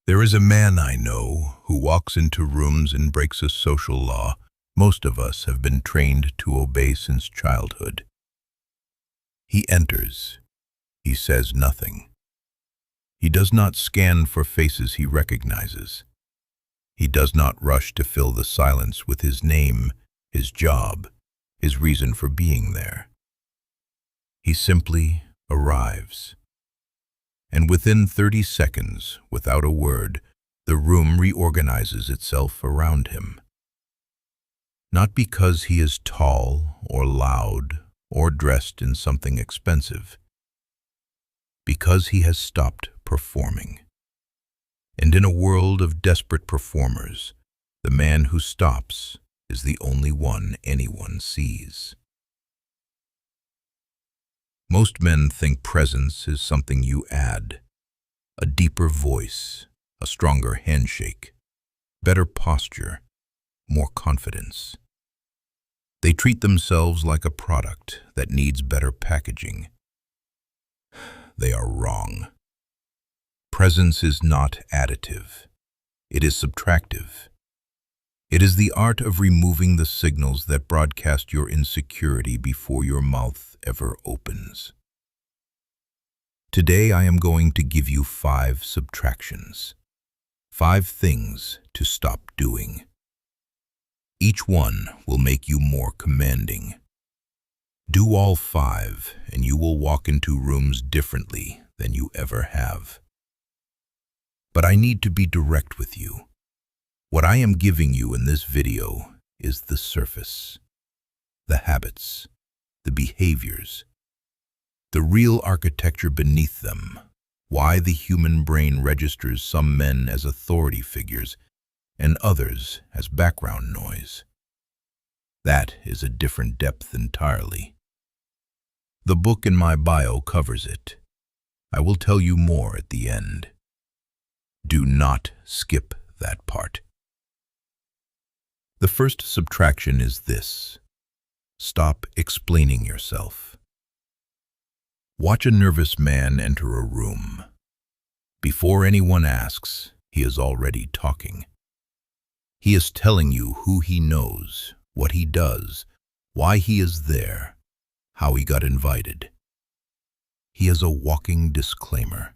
There is a man I know who walks into rooms and breaks a social law most of us have been trained to obey since childhood. He enters. He says nothing. He does not scan for faces he recognizes. He does not rush to fill the silence with his name, his job, his reason for being there. He simply arrives. And within 30 seconds, without a word, the room reorganizes itself around him. Not because he is tall or loud or dressed in something expensive, because he has stopped performing. And in a world of desperate performers, the man who stops is the only one anyone sees. Most men think presence is something you add, a deeper voice, a stronger handshake, better posture, more confidence. They treat themselves like a product that needs better packaging. They are wrong. Presence is not additive. It is subtractive. It is the art of removing the signals that broadcast your insecurity before your mouth ever opens. Today I am going to give you 5 subtractions, 5 things to stop doing. Each one will make you more commanding. Do all 5 and you will walk into rooms differently than you ever have. But I need to be direct with you. What I am giving you in this video is the surface, the habits, the behaviors, the real architecture beneath them, why the human brain registers some men as authority figures and others as background noise. That is a different depth entirely. The book in my bio covers it. I will tell you more at the end. Do not skip that part. The first subtraction is this: stop explaining yourself. Watch a nervous man enter a room. Before anyone asks, he is already talking. He is telling you who he knows, what he does, why he is there, how he got invited. He is a walking disclaimer.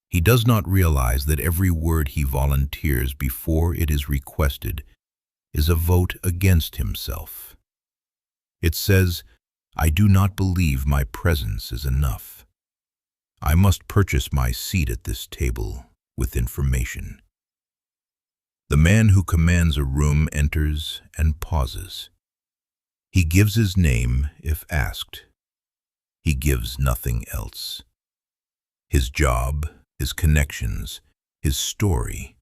He does not realize that every word he volunteers before it is requested is a vote against himself. It says, "I do not believe my presence is enough. I must purchase my seat at this table with information." The man who commands a room enters and pauses. He gives his name if asked. He gives nothing else. His job, his connections, his story,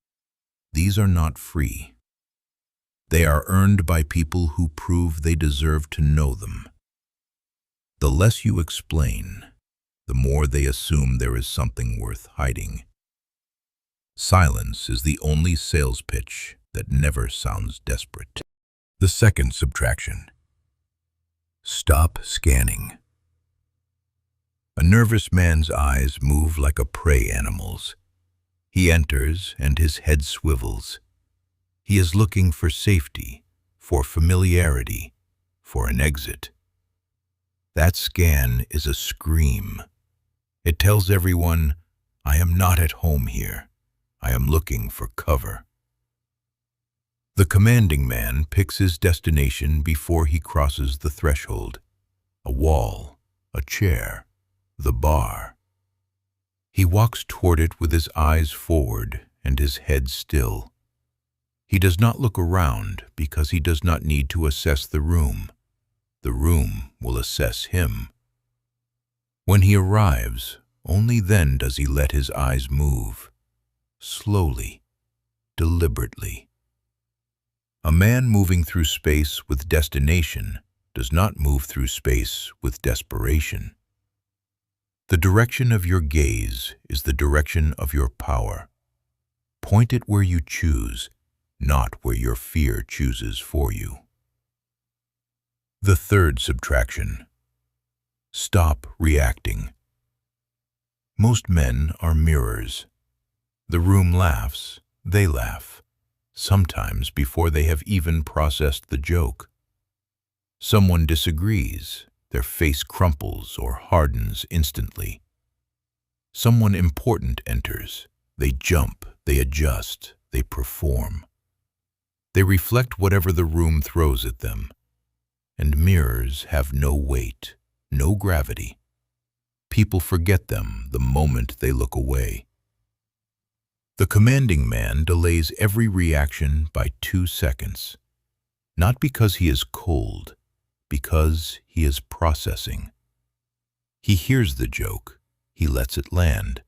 these are not free. They are earned by people who prove they deserve to know them. The less you explain, the more they assume there is something worth hiding. Silence is the only sales pitch that never sounds desperate. The second subtraction: stop scanning. A nervous man's eyes move like a prey animal's. He enters and his head swivels. He is looking for safety, for familiarity, for an exit. That scan is a scream. It tells everyone, "I am not at home here. I am looking for cover." The commanding man picks his destination before he crosses the threshold: a wall, a chair, the bar. He walks toward it with his eyes forward and his head still. He does not look around because he does not need to assess the room. The room will assess him. When he arrives, only then does he let his eyes move. Slowly, deliberately. A man moving through space with destination does not move through space with desperation. The direction of your gaze is the direction of your power. Point it where you choose, not where your fear chooses for you. The third subtraction: stop reacting. Most men are mirrors. The room laughs, they laugh, sometimes before they have even processed the joke. Someone disagrees, their face crumples or hardens instantly. Someone important enters, they jump, they adjust, they perform. They reflect whatever the room throws at them. And mirrors have no weight, no gravity. People forget them the moment they look away. The commanding man delays every reaction by 2 seconds, not because he is cold, because he is processing. He hears the joke, he lets it land.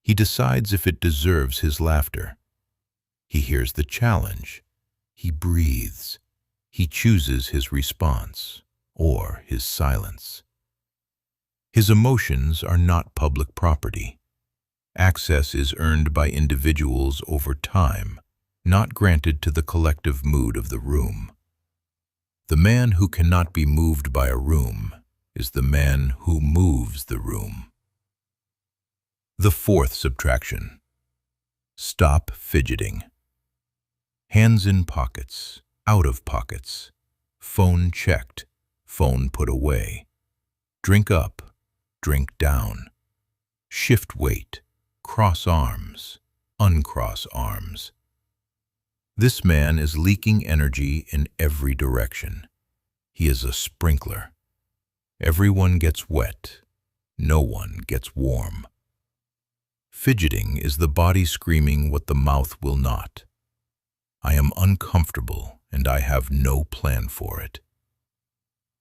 He decides if it deserves his laughter. He hears the challenge, he breathes. He chooses his response or his silence. His emotions are not public property. Access is earned by individuals over time, not granted to the collective mood of the room. The man who cannot be moved by a room is the man who moves the room. The fourth subtraction. Stop fidgeting. Hands in pockets, out of pockets. Phone checked, phone put away. Drink up, drink down. Shift weight, cross arms, uncross arms. This man is leaking energy in every direction. He is a sprinkler. Everyone gets wet. No one gets warm. Fidgeting is the body screaming what the mouth will not. I am uncomfortable and I have no plan for it.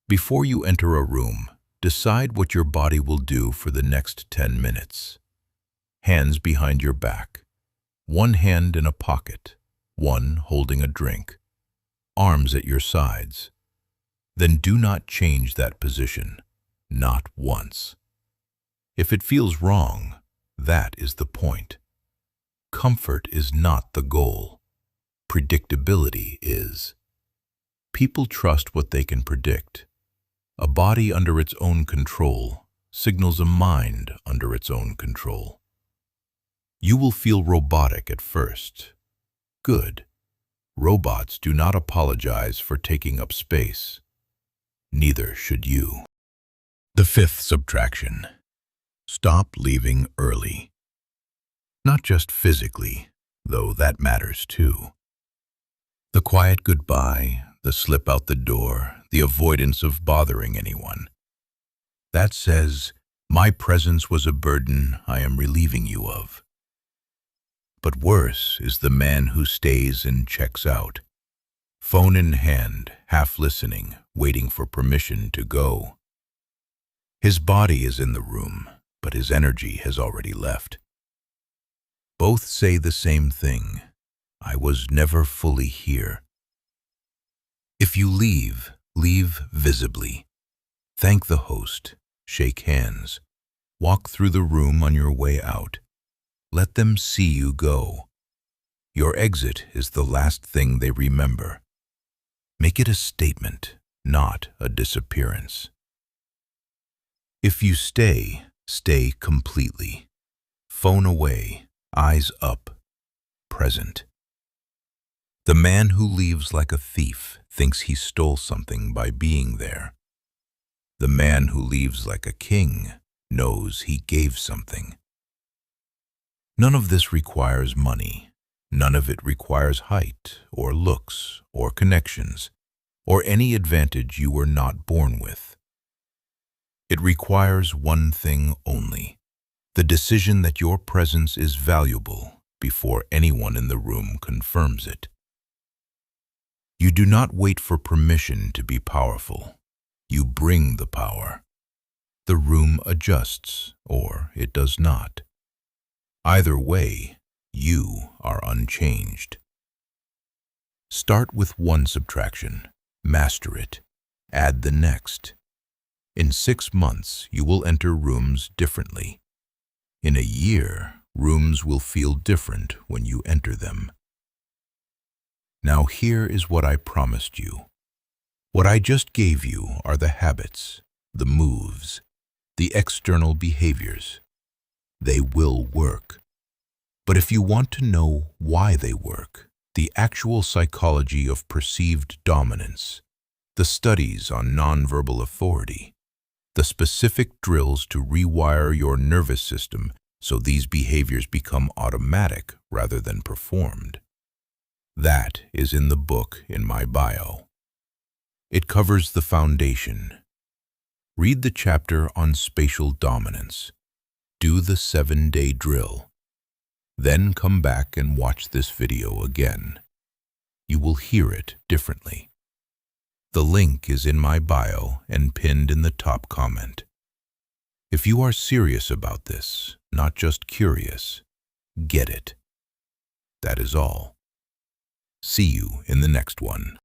Before you enter a room, decide what your body will do for the next 10 minutes. Hands behind your back. One hand in a pocket, one holding a drink. Arms at your sides. Then do not change that position, not once. If it feels wrong, that is the point. Comfort is not the goal. Predictability is. People trust what they can predict. A body under its own control signals a mind under its own control. You will feel robotic at first. Good. Robots do not apologize for taking up space. Neither should you. The fifth subtraction. Stop leaving early. Not just physically, though that matters too. The quiet goodbye, the slip out the door, the avoidance of bothering anyone. That says, my presence was a burden I am relieving you of. But worse is the man who stays and checks out. Phone in hand, half listening, waiting for permission to go. His body is in the room, but his energy has already left. Both say the same thing. I was never fully here. If you leave, leave visibly. Thank the host, shake hands, walk through the room on your way out. Let them see you go. Your exit is the last thing they remember. Make it a statement, not a disappearance. If you stay, stay completely. Phone away, eyes up, present. The man who leaves like a thief thinks he stole something by being there. The man who leaves like a king knows he gave something. None of this requires money. None of it requires height or looks or connections or any advantage you were not born with. It requires one thing only, the decision that your presence is valuable before anyone in the room confirms it. You do not wait for permission to be powerful. You bring the power. The room adjusts, or it does not. Either way, you are unchanged. Start with one subtraction, master it, add the next. In 6 months, you will enter rooms differently. In a year, rooms will feel different when you enter them. Now here is what I promised you. What I just gave you are the habits, the moves, the external behaviors. They will work. But if you want to know why they work, the actual psychology of perceived dominance, the studies on nonverbal authority, the specific drills to rewire your nervous system so these behaviors become automatic rather than performed, that is in the book in my bio. It covers the foundation. Read the chapter on spatial dominance. Do the 7-day drill. Then come back and watch this video again. You will hear it differently. The link is in my bio and pinned in the top comment. If you are serious about this, not just curious, get it. That is all. See you in the next one.